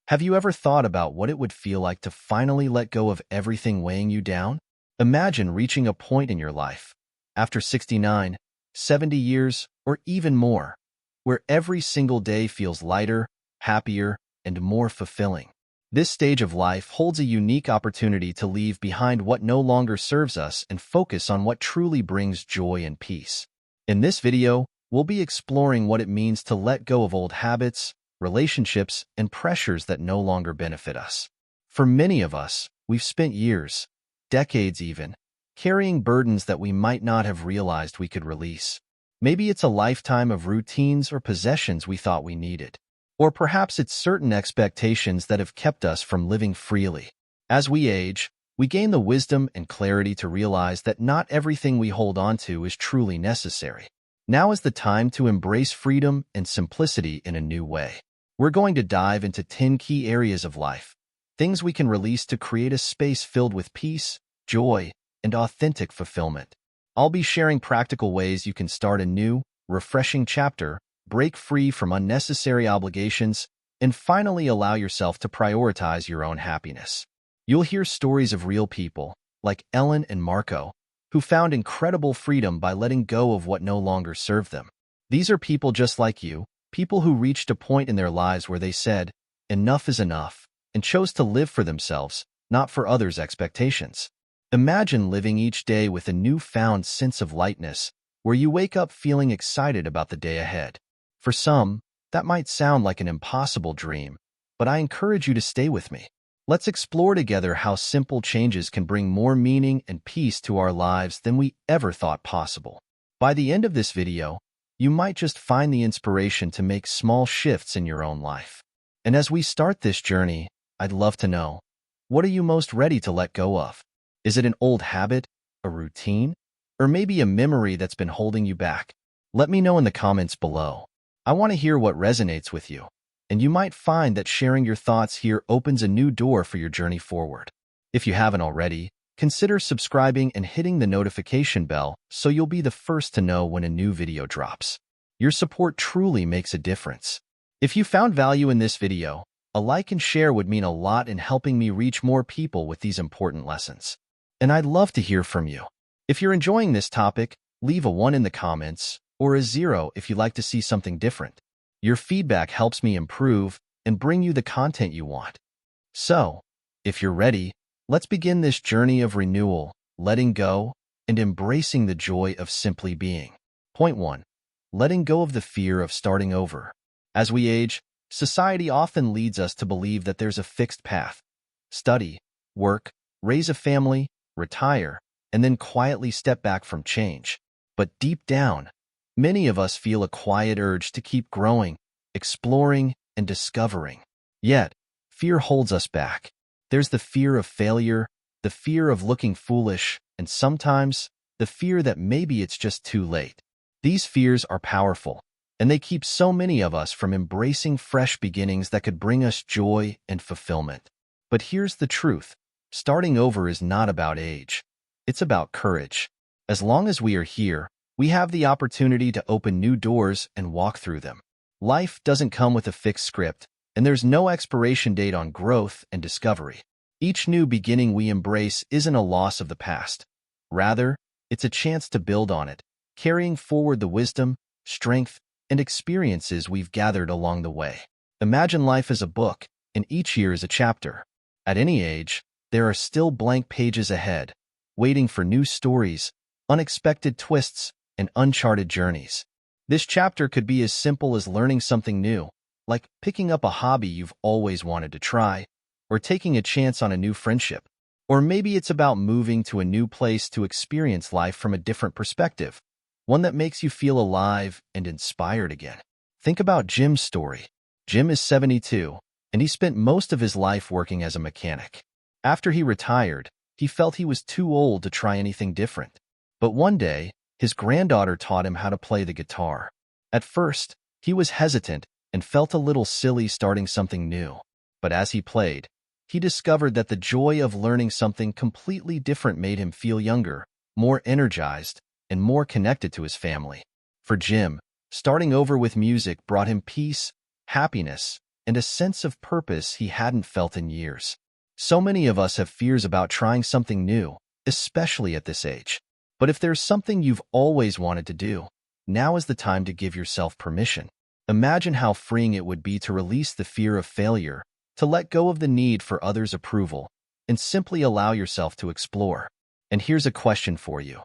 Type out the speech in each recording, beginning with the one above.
Have you ever thought about what it would feel like to finally let go of everything weighing you down? Imagine reaching a point in your life, after 69, 70 years, or even more, where every single day feels lighter, happier, and more fulfilling. This stage of life holds a unique opportunity to leave behind what no longer serves us and focus on what truly brings joy and peace. In this video, we'll be exploring what it means to let go of old habits, relationships, and pressures that no longer benefit us. For many of us, we've spent years, decades even, carrying burdens that we might not have realized we could release. Maybe it's a lifetime of routines or possessions we thought we needed. Or perhaps it's certain expectations that have kept us from living freely. As we age, we gain the wisdom and clarity to realize that not everything we hold on to is truly necessary. Now is the time to embrace freedom and simplicity in a new way. We're going to dive into 10 key areas of life, things we can release to create a space filled with peace, joy, and authentic fulfillment. I'll be sharing practical ways you can start a new, refreshing chapter, break free from unnecessary obligations, and finally allow yourself to prioritize your own happiness. You'll hear stories of real people, like Ellen and Marco, who found incredible freedom by letting go of what no longer served them. These are people just like you, people who reached a point in their lives where they said, "Enough is enough," and chose to live for themselves, not for others' expectations. Imagine living each day with a newfound sense of lightness, where you wake up feeling excited about the day ahead. For some, that might sound like an impossible dream, but I encourage you to stay with me. Let's explore together how simple changes can bring more meaning and peace to our lives than we ever thought possible. By the end of this video, you might just find the inspiration to make small shifts in your own life. And as we start this journey, I'd love to know, what are you most ready to let go of? Is it an old habit, a routine, or maybe a memory that's been holding you back? Let me know in the comments below. I want to hear what resonates with you, and you might find that sharing your thoughts here opens a new door for your journey forward. If you haven't already, consider subscribing and hitting the notification bell so you'll be the first to know when a new video drops. Your support truly makes a difference. If you found value in this video, a like and share would mean a lot in helping me reach more people with these important lessons. And I'd love to hear from you. If you're enjoying this topic, leave a 1 in the comments, or a 0 if you'd like to see something different. Your feedback helps me improve and bring you the content you want. So, if you're ready, let's begin this journey of renewal, letting go, and embracing the joy of simply being. Point 1. Letting go of the fear of starting over. As we age, society often leads us to believe that there's a fixed path. Study, work, raise a family, retire, and then quietly step back from change. But deep down, many of us feel a quiet urge to keep growing, exploring, and discovering. Yet, fear holds us back. There's the fear of failure, the fear of looking foolish, and sometimes, the fear that maybe it's just too late. These fears are powerful, and they keep so many of us from embracing fresh beginnings that could bring us joy and fulfillment. But here's the truth. Starting over is not about age. It's about courage. As long as we are here, we have the opportunity to open new doors and walk through them. Life doesn't come with a fixed script, and there's no expiration date on growth and discovery. Each new beginning we embrace isn't a loss of the past. Rather, it's a chance to build on it, carrying forward the wisdom, strength, and experiences we've gathered along the way. Imagine life as a book, and each year is a chapter. At any age, there are still blank pages ahead, waiting for new stories, unexpected twists, and uncharted journeys. This chapter could be as simple as learning something new, like picking up a hobby you've always wanted to try, or taking a chance on a new friendship. Or maybe it's about moving to a new place to experience life from a different perspective, one that makes you feel alive and inspired again. Think about Jim's story. Jim is 72, and he spent most of his life working as a mechanic. After he retired, he felt he was too old to try anything different. But one day, his granddaughter taught him how to play the guitar. At first, he was hesitant and felt a little silly starting something new. But as he played, he discovered that the joy of learning something completely different made him feel younger, more energized, and more connected to his family. For Jim, starting over with music brought him peace, happiness, and a sense of purpose he hadn't felt in years. So many of us have fears about trying something new, especially at this age. But if there's something you've always wanted to do, now is the time to give yourself permission. Imagine how freeing it would be to release the fear of failure, to let go of the need for others' approval, and simply allow yourself to explore. And here's a question for you.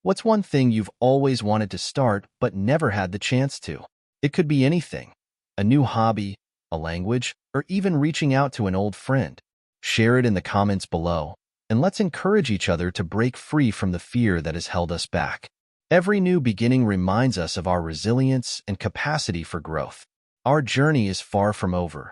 What's one thing you've always wanted to start but never had the chance to? It could be anything: a new hobby, a language, or even reaching out to an old friend. Share it in the comments below, and let's encourage each other to break free from the fear that has held us back. Every new beginning reminds us of our resilience and capacity for growth. Our journey is far from over.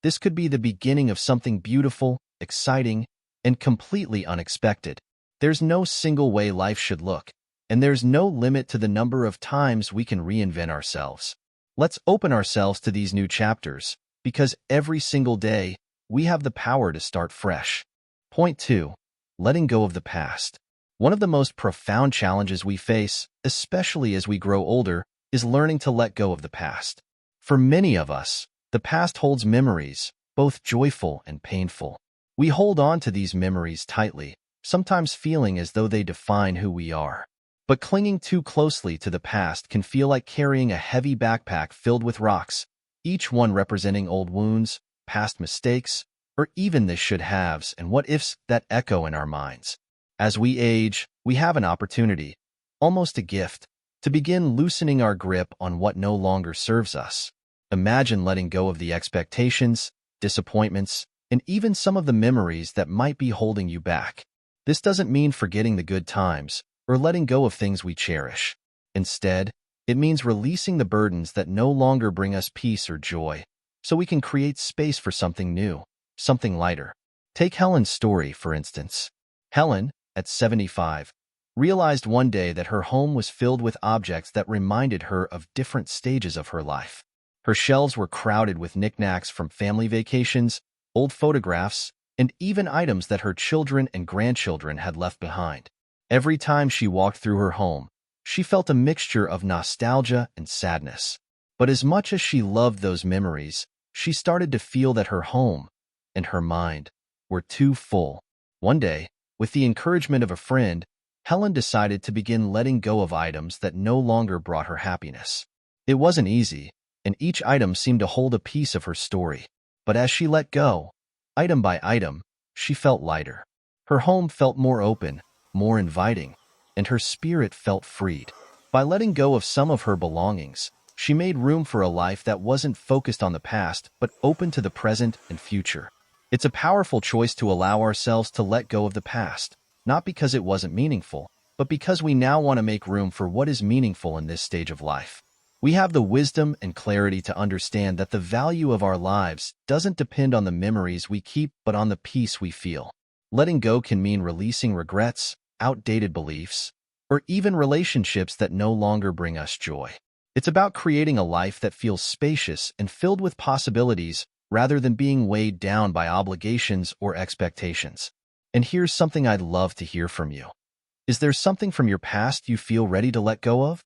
This could be the beginning of something beautiful, exciting, and completely unexpected. There's no single way life should look, and there's no limit to the number of times we can reinvent ourselves. Let's open ourselves to these new chapters, because every single day, we have the power to start fresh. Point 2. Letting go of the past. One of the most profound challenges we face, especially as we grow older, is learning to let go of the past. For many of us, the past holds memories, both joyful and painful. We hold on to these memories tightly, sometimes feeling as though they define who we are. But clinging too closely to the past can feel like carrying a heavy backpack filled with rocks, each one representing old wounds, past mistakes, or even the should-haves and what-ifs that echo in our minds. As we age, we have an opportunity, almost a gift, to begin loosening our grip on what no longer serves us. Imagine letting go of the expectations, disappointments, and even some of the memories that might be holding you back. This doesn't mean forgetting the good times or letting go of things we cherish. Instead, it means releasing the burdens that no longer bring us peace or joy, so we can create space for something new, something lighter. Take Helen's story, for instance. Helen, at 75, realized one day that her home was filled with objects that reminded her of different stages of her life. Her shelves were crowded with knickknacks from family vacations, old photographs, and even items that her children and grandchildren had left behind. Every time she walked through her home, she felt a mixture of nostalgia and sadness. But as much as she loved those memories, she started to feel that her home and her mind were too full. One day, with the encouragement of a friend, Helen decided to begin letting go of items that no longer brought her happiness. It wasn't easy, and each item seemed to hold a piece of her story. But as she let go, item by item, she felt lighter. Her home felt more open, more inviting, and her spirit felt freed. By letting go of some of her belongings, she made room for a life that wasn't focused on the past, but open to the present and future. It's a powerful choice to allow ourselves to let go of the past, not because it wasn't meaningful, but because we now want to make room for what is meaningful in this stage of life. We have the wisdom and clarity to understand that the value of our lives doesn't depend on the memories we keep, but on the peace we feel. Letting go can mean releasing regrets, outdated beliefs, or even relationships that no longer bring us joy. It's about creating a life that feels spacious and filled with possibilities rather than being weighed down by obligations or expectations. And here's something I'd love to hear from you. Is there something from your past you feel ready to let go of?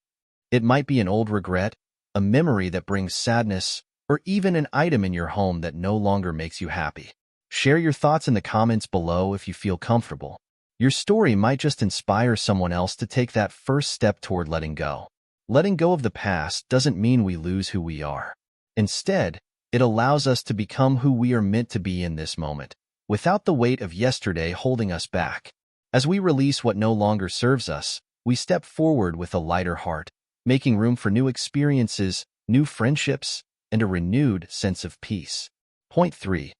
It might be an old regret, a memory that brings sadness, or even an item in your home that no longer makes you happy. Share your thoughts in the comments below if you feel comfortable. Your story might just inspire someone else to take that first step toward letting go. Letting go of the past doesn't mean we lose who we are. Instead, it allows us to become who we are meant to be in this moment, without the weight of yesterday holding us back. As we release what no longer serves us, we step forward with a lighter heart, making room for new experiences, new friendships, and a renewed sense of peace. Point 3.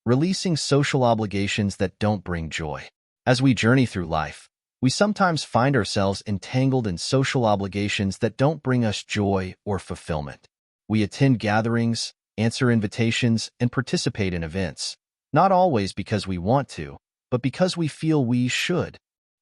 Releasing social obligations that don't bring joy. As we journey through life, we sometimes find ourselves entangled in social obligations that don't bring us joy or fulfillment. We attend gatherings, answer invitations, and participate in events, not always because we want to, but because we feel we should.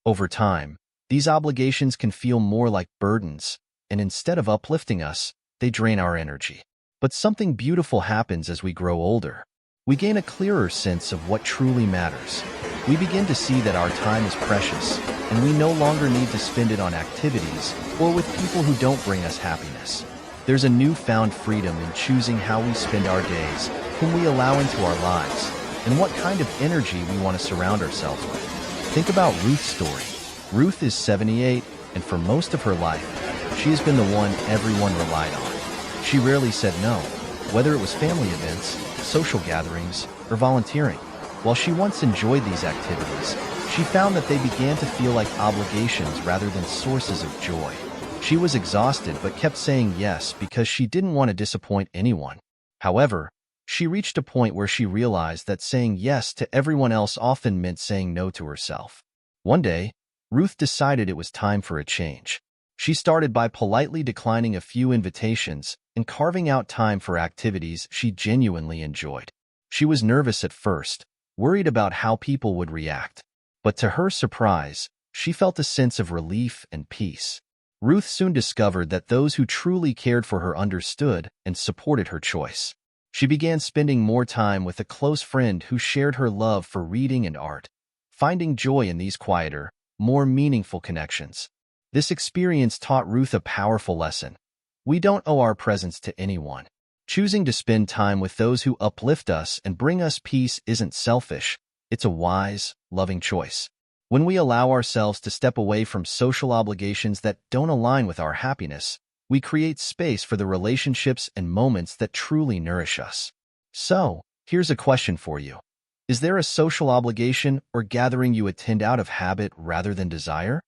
Over time, these obligations can feel more like burdens, and instead of uplifting us, they drain our energy. But something beautiful happens as we grow older. We gain a clearer sense of what truly matters. We begin to see that our time is precious, and we no longer need to spend it on activities or with people who don't bring us happiness. There's a newfound freedom in choosing how we spend our days, whom we allow into our lives, and what kind of energy we want to surround ourselves with. Think about Ruth's story. Ruth is 78, and for most of her life, she has been the one everyone relied on. She rarely said no, whether it was family events, social gatherings, or volunteering. While she once enjoyed these activities, she found that they began to feel like obligations rather than sources of joy. She was exhausted but kept saying yes because she didn't want to disappoint anyone. However, she reached a point where she realized that saying yes to everyone else often meant saying no to herself. One day, Ruth decided it was time for a change. She started by politely declining a few invitations and carving out time for activities she genuinely enjoyed. She was nervous at first, worried about how people would react. But to her surprise, she felt a sense of relief and peace. Ruth soon discovered that those who truly cared for her understood and supported her choice. She began spending more time with a close friend who shared her love for reading and art, finding joy in these quieter, more meaningful connections. This experience taught Ruth a powerful lesson. We don't owe our presence to anyone. Choosing to spend time with those who uplift us and bring us peace isn't selfish. It's a wise, loving choice. When we allow ourselves to step away from social obligations that don't align with our happiness, we create space for the relationships and moments that truly nourish us. So, here's a question for you. Is there a social obligation or gathering you attend out of habit rather than desire?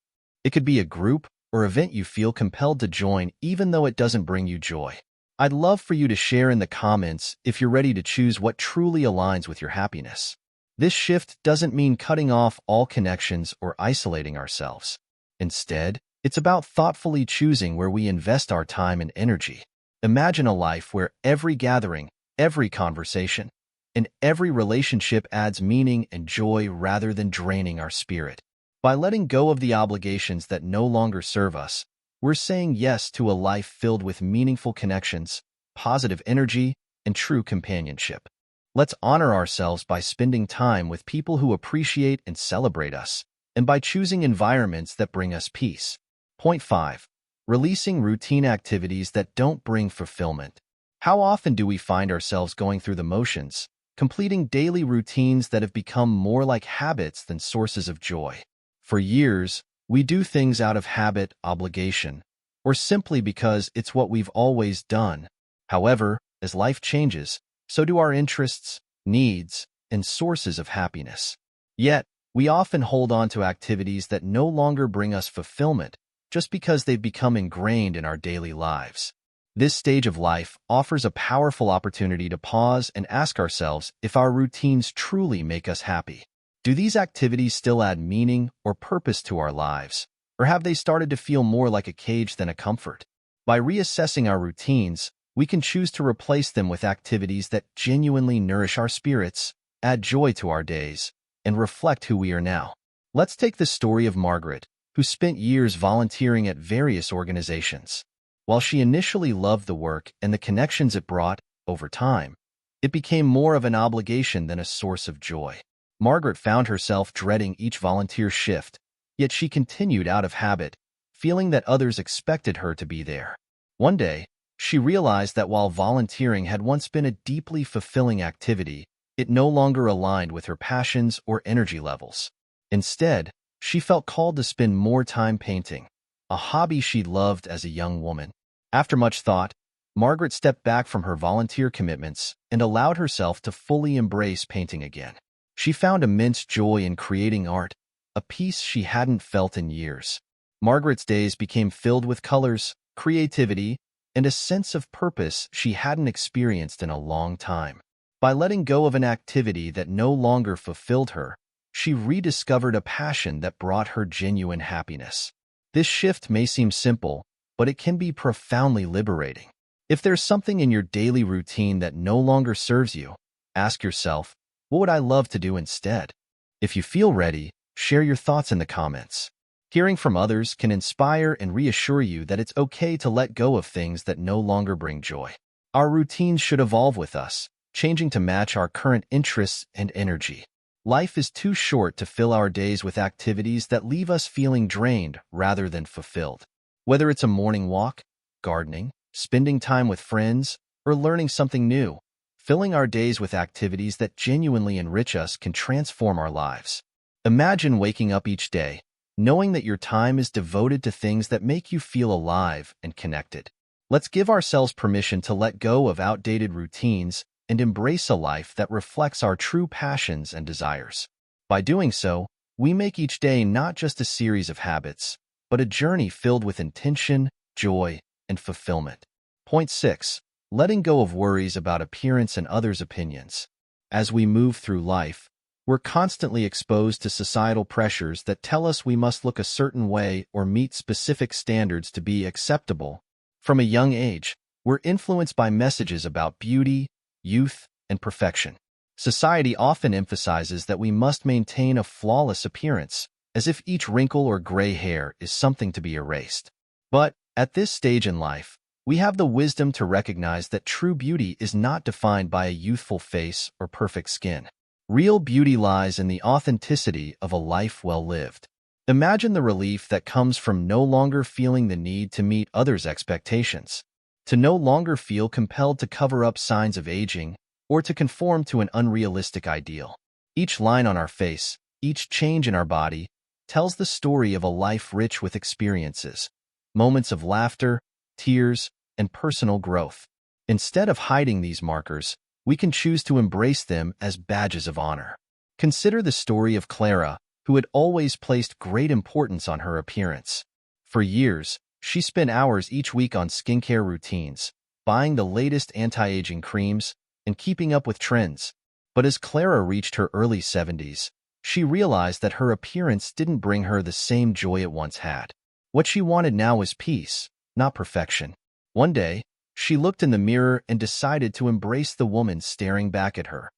It could be a group or event you feel compelled to join even though it doesn't bring you joy. I'd love for you to share in the comments if you're ready to choose what truly aligns with your happiness. This shift doesn't mean cutting off all connections or isolating ourselves. Instead, it's about thoughtfully choosing where we invest our time and energy. Imagine a life where every gathering, every conversation, and every relationship adds meaning and joy rather than draining our spirit. By letting go of the obligations that no longer serve us, we're saying yes to a life filled with meaningful connections, positive energy, and true companionship. Let's honor ourselves by spending time with people who appreciate and celebrate us, and by choosing environments that bring us peace. Point 5. Releasing routine activities that don't bring fulfillment. How often do we find ourselves going through the motions, completing daily routines that have become more like habits than sources of joy? For years, we do things out of habit, obligation, or simply because it's what we've always done. However, as life changes, so do our interests, needs, and sources of happiness. Yet, we often hold on to activities that no longer bring us fulfillment just because they've become ingrained in our daily lives. This stage of life offers a powerful opportunity to pause and ask ourselves if our routines truly make us happy. Do these activities still add meaning or purpose to our lives, or have they started to feel more like a cage than a comfort? By reassessing our routines, we can choose to replace them with activities that genuinely nourish our spirits, add joy to our days, and reflect who we are now. Let's take the story of Margaret, who spent years volunteering at various organizations. While she initially loved the work and the connections it brought, over time, it became more of an obligation than a source of joy. Margaret found herself dreading each volunteer shift, yet she continued out of habit, feeling that others expected her to be there. One day, she realized that while volunteering had once been a deeply fulfilling activity, it no longer aligned with her passions or energy levels. Instead, she felt called to spend more time painting, a hobby she loved as a young woman. After much thought, Margaret stepped back from her volunteer commitments and allowed herself to fully embrace painting again. She found immense joy in creating art, a peace she hadn't felt in years. Margaret's days became filled with colors, creativity, and a sense of purpose she hadn't experienced in a long time. By letting go of an activity that no longer fulfilled her, she rediscovered a passion that brought her genuine happiness. This shift may seem simple, but it can be profoundly liberating. If there's something in your daily routine that no longer serves you, ask yourself, what would I love to do instead? If you feel ready, share your thoughts in the comments. Hearing from others can inspire and reassure you that it's okay to let go of things that no longer bring joy. Our routines should evolve with us, changing to match our current interests and energy. Life is too short to fill our days with activities that leave us feeling drained rather than fulfilled. Whether it's a morning walk, gardening, spending time with friends, or learning something new, Filling our days with activities that genuinely enrich us can transform our lives. Imagine waking up each day, knowing that your time is devoted to things that make you feel alive and connected. Let's give ourselves permission to let go of outdated routines and embrace a life that reflects our true passions and desires. By doing so, we make each day not just a series of habits, but a journey filled with intention, joy, and fulfillment. Point 6. Letting go of worries about appearance and others' opinions. As we move through life, we're constantly exposed to societal pressures that tell us we must look a certain way or meet specific standards to be acceptable. From a young age, we're influenced by messages about beauty, youth, and perfection. Society often emphasizes that we must maintain a flawless appearance, as if each wrinkle or gray hair is something to be erased. But at this stage in life, we have the wisdom to recognize that true beauty is not defined by a youthful face or perfect skin. Real beauty lies in the authenticity of a life well lived. Imagine the relief that comes from no longer feeling the need to meet others' expectations, to no longer feel compelled to cover up signs of aging or to conform to an unrealistic ideal. Each line on our face, each change in our body, tells the story of a life rich with experiences, moments of laughter, tears, and personal growth. Instead of hiding these markers, we can choose to embrace them as badges of honor. Consider the story of Clara, who had always placed great importance on her appearance. For years, she spent hours each week on skincare routines, buying the latest anti-aging creams, and keeping up with trends. But as Clara reached her early 70s, she realized that her appearance didn't bring her the same joy it once had. What she wanted now was peace, not perfection. One day, she looked in the mirror and decided to embrace the woman staring back at her.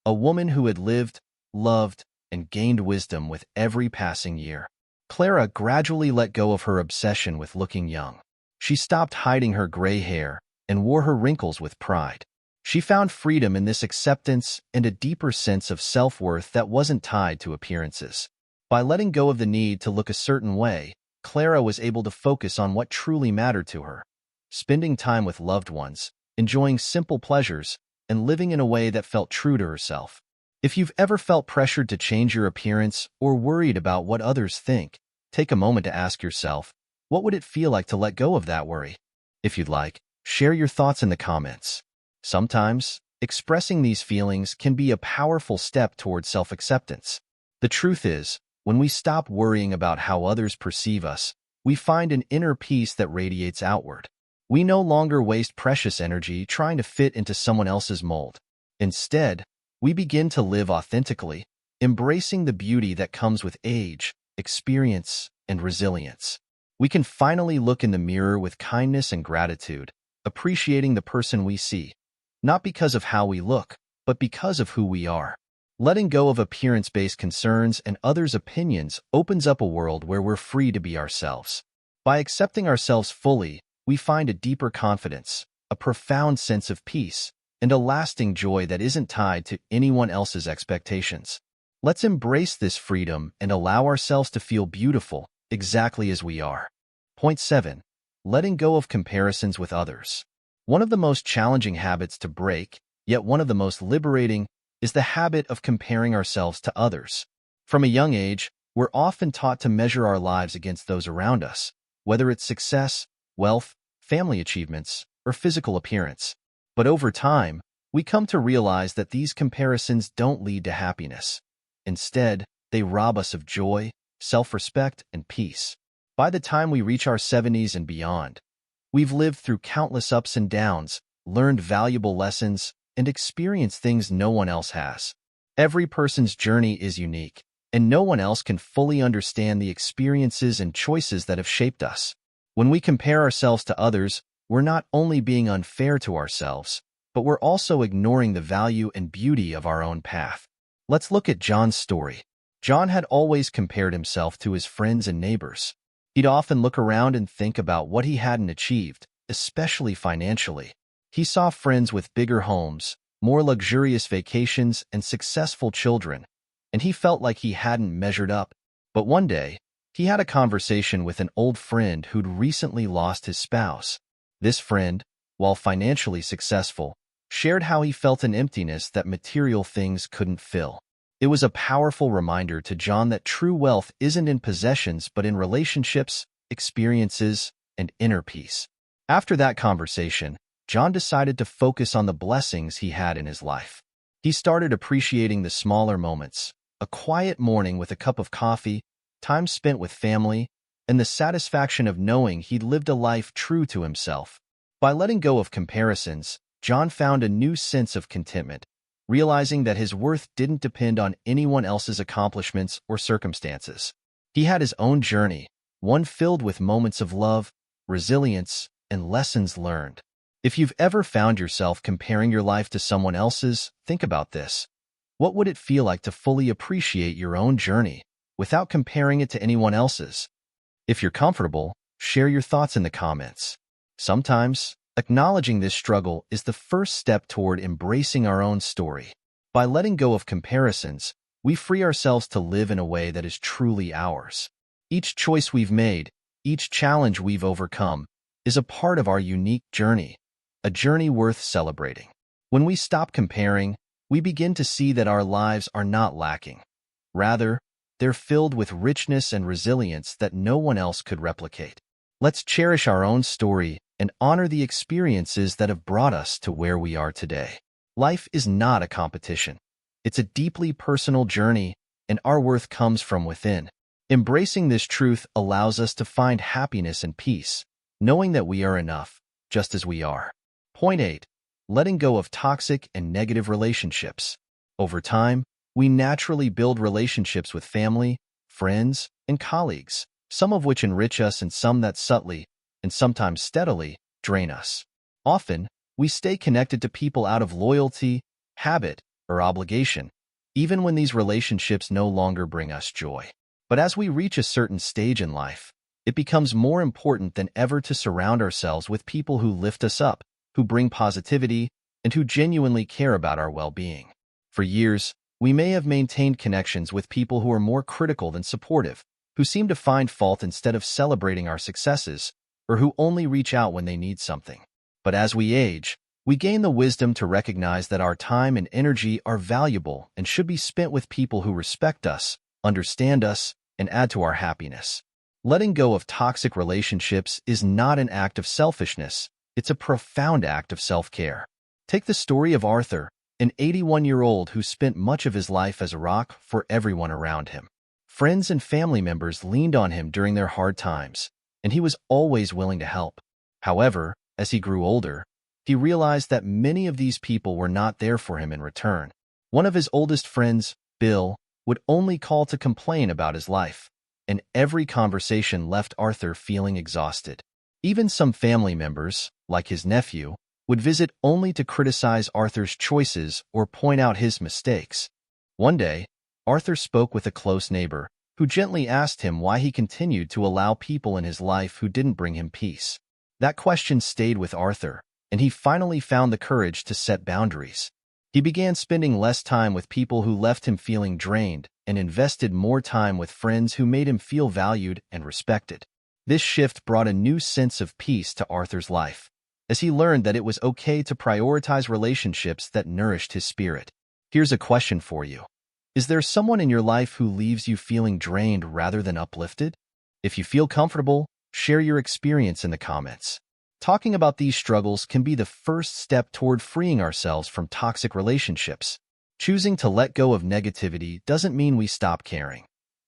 A woman who had lived, loved, and gained wisdom with every passing year. Clara gradually let go of her obsession with looking young. She stopped hiding her gray hair and wore her wrinkles with pride. She found freedom in this acceptance and a deeper sense of self-worth that wasn't tied to appearances. By letting go of the need to look a certain way, Clara was able to focus on what truly mattered to her, spending time with loved ones, enjoying simple pleasures, and living in a way that felt true to herself. If you've ever felt pressured to change your appearance or worried about what others think, take a moment to ask yourself, what would it feel like to let go of that worry? If you'd like, share your thoughts in the comments. Sometimes, expressing these feelings can be a powerful step towards self-acceptance. The truth is, when we stop worrying about how others perceive us, we find an inner peace that radiates outward. We no longer waste precious energy trying to fit into someone else's mold. Instead, we begin to live authentically, embracing the beauty that comes with age, experience, and resilience. We can finally look in the mirror with kindness and gratitude, appreciating the person we see, not because of how we look, but because of who we are. Letting go of appearance-based concerns and others' opinions opens up a world where we're free to be ourselves. By accepting ourselves fully, we find a deeper confidence, a profound sense of peace, and a lasting joy that isn't tied to anyone else's expectations. Let's embrace this freedom and allow ourselves to feel beautiful, exactly as we are. Point 7. Letting go of comparisons with others. One of the most challenging habits to break, yet one of the most liberating, is the habit of comparing ourselves to others. From a young age, we're often taught to measure our lives against those around us, whether it's success, wealth, family achievements, or physical appearance. But over time, we come to realize that these comparisons don't lead to happiness. Instead, they rob us of joy, self-respect, and peace. By the time we reach our 70s and beyond, we've lived through countless ups and downs, learned valuable lessons, and experienced things no one else has. Every person's journey is unique, and no one else can fully understand the experiences and choices that have shaped us. When we compare ourselves to others, we're not only being unfair to ourselves, but we're also ignoring the value and beauty of our own path. Let's look at John's story. John had always compared himself to his friends and neighbors. He'd often look around and think about what he hadn't achieved, especially financially. He saw friends with bigger homes, more luxurious vacations, and successful children, and he felt like he hadn't measured up. But one day, he had a conversation with an old friend who'd recently lost his spouse. This friend, while financially successful, shared how he felt an emptiness that material things couldn't fill. It was a powerful reminder to John that true wealth isn't in possessions but in relationships, experiences, and inner peace. After that conversation, John decided to focus on the blessings he had in his life. He started appreciating the smaller moments, a quiet morning with a cup of coffee, time spent with family, and the satisfaction of knowing he'd lived a life true to himself. By letting go of comparisons, John found a new sense of contentment, realizing that his worth didn't depend on anyone else's accomplishments or circumstances. He had his own journey, one filled with moments of love, resilience, and lessons learned. If you've ever found yourself comparing your life to someone else's, think about this. What would it feel like to fully appreciate your own journey without comparing it to anyone else's? If you're comfortable, share your thoughts in the comments. Sometimes, acknowledging this struggle is the first step toward embracing our own story. By letting go of comparisons, we free ourselves to live in a way that is truly ours. Each choice we've made, each challenge we've overcome, is a part of our unique journey, a journey worth celebrating. When we stop comparing, we begin to see that our lives are not lacking. Rather, they're filled with richness and resilience that no one else could replicate. Let's cherish our own story and honor the experiences that have brought us to where we are today. Life is not a competition. It's a deeply personal journey, and our worth comes from within. Embracing this truth allows us to find happiness and peace, knowing that we are enough, just as we are. Point 8. Letting go of toxic and negative relationships. Over time, we naturally build relationships with family, friends, and colleagues, some of which enrich us and some that subtly, and sometimes steadily, drain us. Often, we stay connected to people out of loyalty, habit, or obligation, even when these relationships no longer bring us joy. But as we reach a certain stage in life, it becomes more important than ever to surround ourselves with people who lift us up, who bring positivity, and who genuinely care about our well-being. For years, we may have maintained connections with people who are more critical than supportive, who seem to find fault instead of celebrating our successes, or who only reach out when they need something. But as we age, we gain the wisdom to recognize that our time and energy are valuable and should be spent with people who respect us, understand us, and add to our happiness. Letting go of toxic relationships is not an act of selfishness, it's a profound act of self-care. Take the story of Arthur, an 81-year-old who spent much of his life as a rock for everyone around him. Friends and family members leaned on him during their hard times, and he was always willing to help. However, as he grew older, he realized that many of these people were not there for him in return. One of his oldest friends, Bill, would only call to complain about his life, and every conversation left Arthur feeling exhausted. Even some family members, like his nephew, would visit only to criticize Arthur's choices or point out his mistakes. One day, Arthur spoke with a close neighbor, who gently asked him why he continued to allow people in his life who didn't bring him peace. That question stayed with Arthur, and he finally found the courage to set boundaries. He began spending less time with people who left him feeling drained and invested more time with friends who made him feel valued and respected. This shift brought a new sense of peace to Arthur's life, as he learned that it was okay to prioritize relationships that nourished his spirit. Here's a question for you. Is there someone in your life who leaves you feeling drained rather than uplifted? If you feel comfortable, share your experience in the comments. Talking about these struggles can be the first step toward freeing ourselves from toxic relationships. Choosing to let go of negativity doesn't mean we stop caring.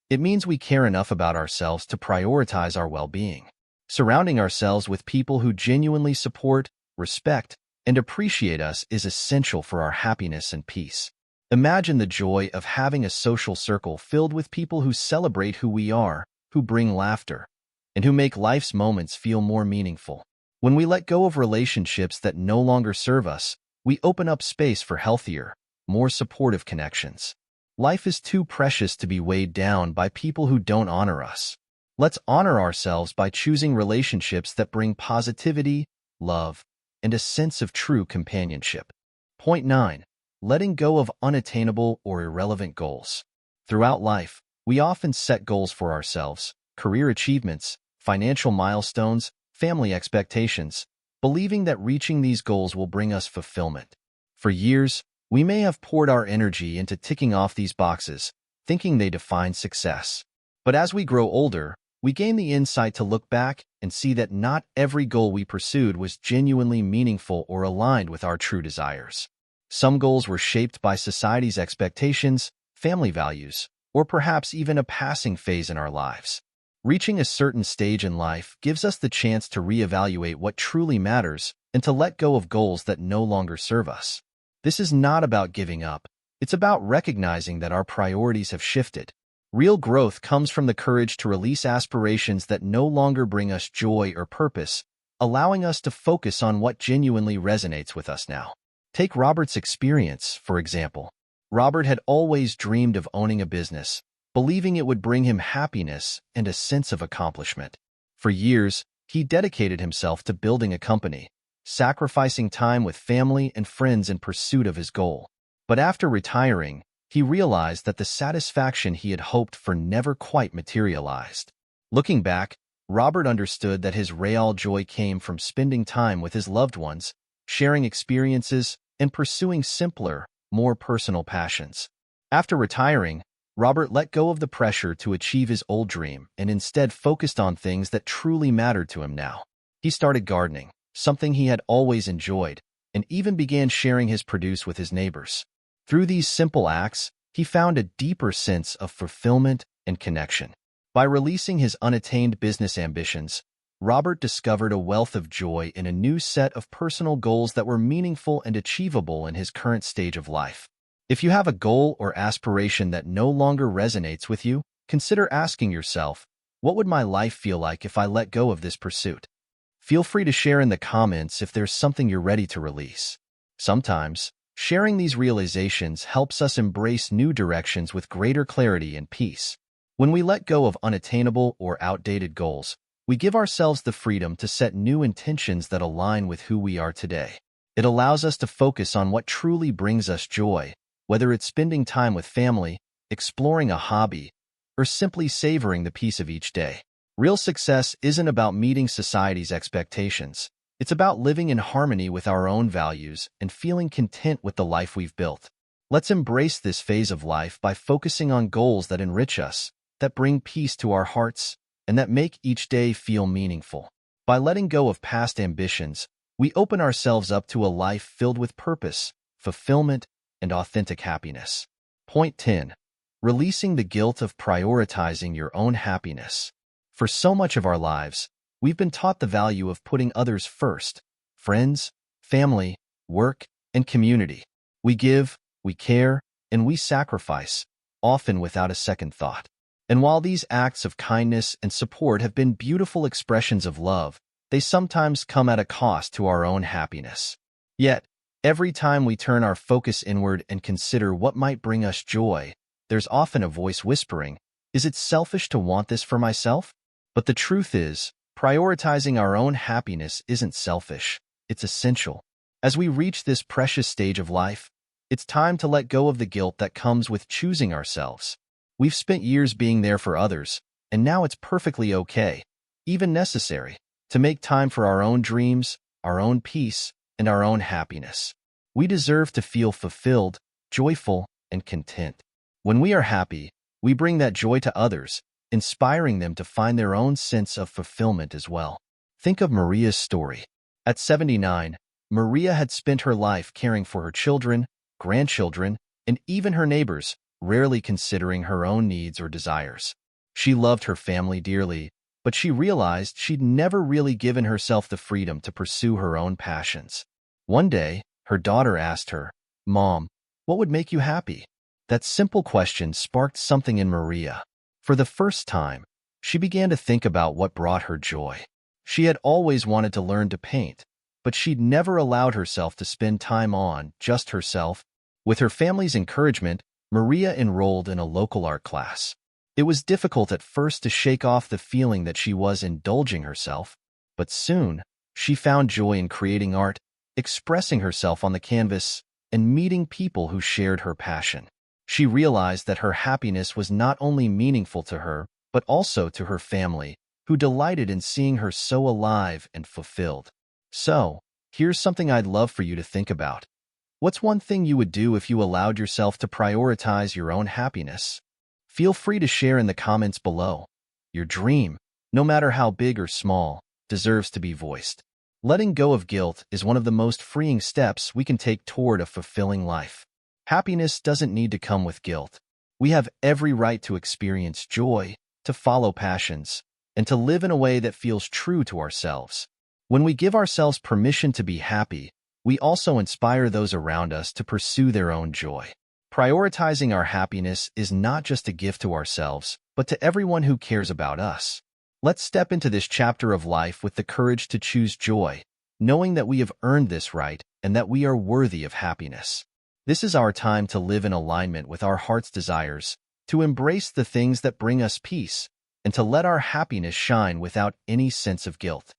It means we care enough about ourselves to prioritize our well-being. Surrounding ourselves with people who genuinely support, respect, and appreciate us is essential for our happiness and peace. Imagine the joy of having a social circle filled with people who celebrate who we are, who bring laughter, and who make life's moments feel more meaningful. When we let go of relationships that no longer serve us, we open up space for healthier, more supportive connections. Life is too precious to be weighed down by people who don't honor us. Let's honor ourselves by choosing relationships that bring positivity, love, and a sense of true companionship. Point 9. Letting go of unattainable or irrelevant goals. Throughout life, we often set goals for ourselves, career achievements, financial milestones, family expectations, believing that reaching these goals will bring us fulfillment. For years, we may have poured our energy into ticking off these boxes, thinking they define success. But as we grow older, we gain the insight to look back and see that not every goal we pursued was genuinely meaningful or aligned with our true desires. Some goals were shaped by society's expectations, family values, or perhaps even a passing phase in our lives. Reaching a certain stage in life gives us the chance to reevaluate what truly matters and to let go of goals that no longer serve us. This is not about giving up. It's about recognizing that our priorities have shifted. Real growth comes from the courage to release aspirations that no longer bring us joy or purpose, allowing us to focus on what genuinely resonates with us now. Take Robert's experience, for example. Robert had always dreamed of owning a business, believing it would bring him happiness and a sense of accomplishment. For years, he dedicated himself to building a company, sacrificing time with family and friends in pursuit of his goal. But after retiring, he realized that the satisfaction he had hoped for never quite materialized. Looking back, Robert understood that his real joy came from spending time with his loved ones, sharing experiences, and pursuing simpler, more personal passions. After retiring, Robert let go of the pressure to achieve his old dream and instead focused on things that truly mattered to him now. He started gardening, something he had always enjoyed, and even began sharing his produce with his neighbors. Through these simple acts, he found a deeper sense of fulfillment and connection. By releasing his unattained business ambitions, Robert discovered a wealth of joy in a new set of personal goals that were meaningful and achievable in his current stage of life. If you have a goal or aspiration that no longer resonates with you, consider asking yourself, what would my life feel like if I let go of this pursuit? Feel free to share in the comments if there's something you're ready to release. Sometimes, sharing these realizations helps us embrace new directions with greater clarity and peace. When we let go of unattainable or outdated goals, we give ourselves the freedom to set new intentions that align with who we are today. It allows us to focus on what truly brings us joy, whether it's spending time with family, exploring a hobby, or simply savoring the peace of each day. Real success isn't about meeting society's expectations. It's about living in harmony with our own values and feeling content with the life we've built. Let's embrace this phase of life by focusing on goals that enrich us, that bring peace to our hearts, and that make each day feel meaningful. By letting go of past ambitions, we open ourselves up to a life filled with purpose, fulfillment, and authentic happiness. Point 10. Releasing the guilt of prioritizing your own happiness. For so much of our lives, we've been taught the value of putting others first: friends, family, work, and community. We give, we care, and we sacrifice, often without a second thought. And while these acts of kindness and support have been beautiful expressions of love, they sometimes come at a cost to our own happiness. Yet, every time we turn our focus inward and consider what might bring us joy, there's often a voice whispering, "Is it selfish to want this for myself?" But the truth is, prioritizing our own happiness isn't selfish, it's essential. As we reach this precious stage of life, it's time to let go of the guilt that comes with choosing ourselves. We've spent years being there for others, and now it's perfectly okay, even necessary, to make time for our own dreams, our own peace, and our own happiness. We deserve to feel fulfilled, joyful, and content. When we are happy, we bring that joy to others, inspiring them to find their own sense of fulfillment as well. Think of Maria's story. At 79, Maria had spent her life caring for her children, grandchildren, and even her neighbors, rarely considering her own needs or desires. She loved her family dearly, but she realized she'd never really given herself the freedom to pursue her own passions. One day, her daughter asked her, "Mom, what would make you happy?" That simple question sparked something in Maria. For the first time, she began to think about what brought her joy. She had always wanted to learn to paint, but she'd never allowed herself to spend time on just herself. With her family's encouragement, Maria enrolled in a local art class. It was difficult at first to shake off the feeling that she was indulging herself, but soon she found joy in creating art, expressing herself on the canvas, and meeting people who shared her passion. She realized that her happiness was not only meaningful to her, but also to her family, who delighted in seeing her so alive and fulfilled. So, here's something I'd love for you to think about. What's one thing you would do if you allowed yourself to prioritize your own happiness? Feel free to share in the comments below. Your dream, no matter how big or small, deserves to be voiced. Letting go of guilt is one of the most freeing steps we can take toward a fulfilling life. Happiness doesn't need to come with guilt. We have every right to experience joy, to follow passions, and to live in a way that feels true to ourselves. When we give ourselves permission to be happy, we also inspire those around us to pursue their own joy. Prioritizing our happiness is not just a gift to ourselves, but to everyone who cares about us. Let's step into this chapter of life with the courage to choose joy, knowing that we have earned this right and that we are worthy of happiness. This is our time to live in alignment with our heart's desires, to embrace the things that bring us peace, and to let our happiness shine without any sense of guilt.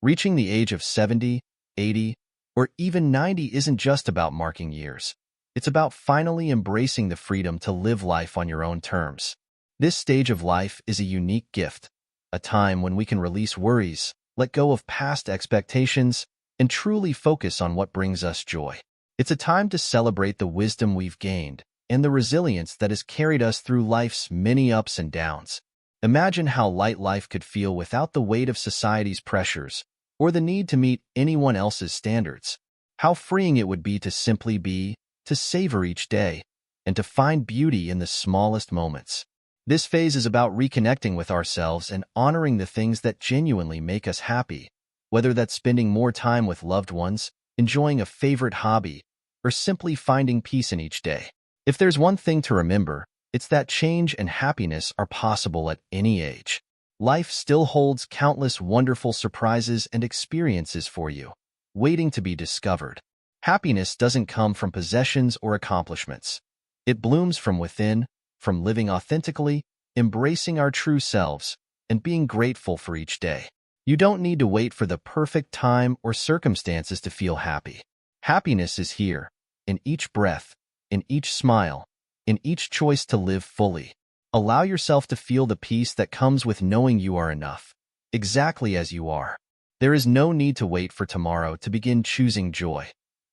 Reaching the age of 70, 80, or even 90 isn't just about marking years. It's about finally embracing the freedom to live life on your own terms. This stage of life is a unique gift, a time when we can release worries, let go of past expectations, and truly focus on what brings us joy. It's a time to celebrate the wisdom we've gained and the resilience that has carried us through life's many ups and downs. Imagine how light life could feel without the weight of society's pressures or the need to meet anyone else's standards. How freeing it would be to simply be, to savor each day, and to find beauty in the smallest moments. This phase is about reconnecting with ourselves and honoring the things that genuinely make us happy, whether that's spending more time with loved ones, enjoying a favorite hobby, or simply finding peace in each day. If there's one thing to remember, it's that change and happiness are possible at any age. Life still holds countless wonderful surprises and experiences for you, waiting to be discovered. Happiness doesn't come from possessions or accomplishments. It blooms from within, from living authentically, embracing our true selves, and being grateful for each day. You don't need to wait for the perfect time or circumstances to feel happy. Happiness is here, in each breath, in each smile, in each choice to live fully. Allow yourself to feel the peace that comes with knowing you are enough, exactly as you are. There is no need to wait for tomorrow to begin choosing joy.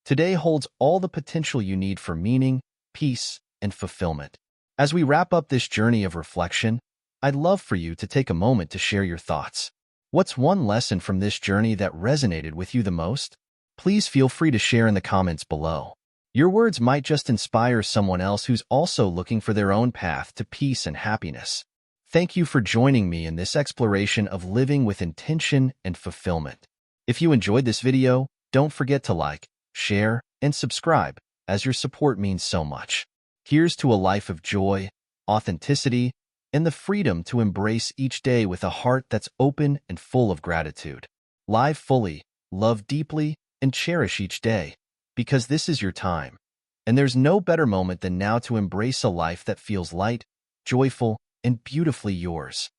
Today holds all the potential you need for meaning, peace, and fulfillment. As we wrap up this journey of reflection, I'd love for you to take a moment to share your thoughts. What's one lesson from this journey that resonated with you the most? Please feel free to share in the comments below. Your words might just inspire someone else who's also looking for their own path to peace and happiness. Thank you for joining me in this exploration of living with intention and fulfillment. If you enjoyed this video, don't forget to like, share, and subscribe, as your support means so much. Here's to a life of joy, authenticity, and the freedom to embrace each day with a heart that's open and full of gratitude. Live fully, love deeply, and cherish each day, because this is your time. And there's no better moment than now to embrace a life that feels light, joyful, and beautifully yours.